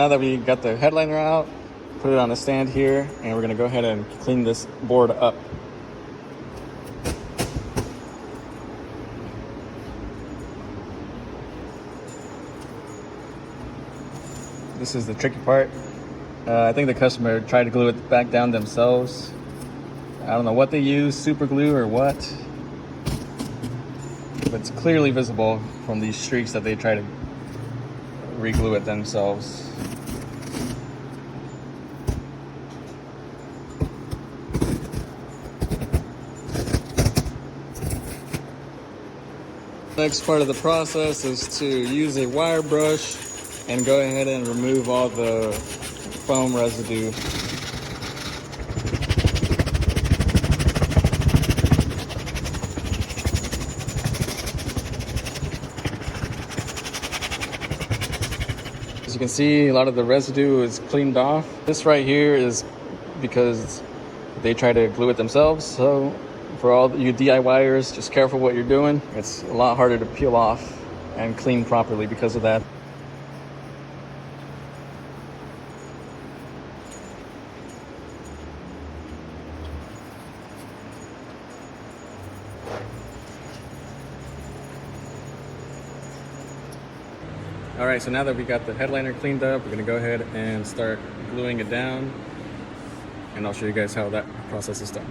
Now that we got the headliner out, put it on a stand here, and we're gonna go ahead and clean this board up. This is the tricky part. I think the customer tried to glue it back down themselves. I don't know what they use, super glue or what, but it's clearly visible from these streaks that they try to re-glue it themselves. Next part of the process is to use a wire brush and go ahead and remove all the foam residue. As you can see, a lot of the residue is cleaned off. This right here is because they try to glue it themselves, so for all you DIYers, just careful what you're doing. It's a lot harder to peel off and clean properly because of that. All right, so now that we got the headliner cleaned up, we're gonna go ahead and start gluing it down, and I'll show you guys how that process is done.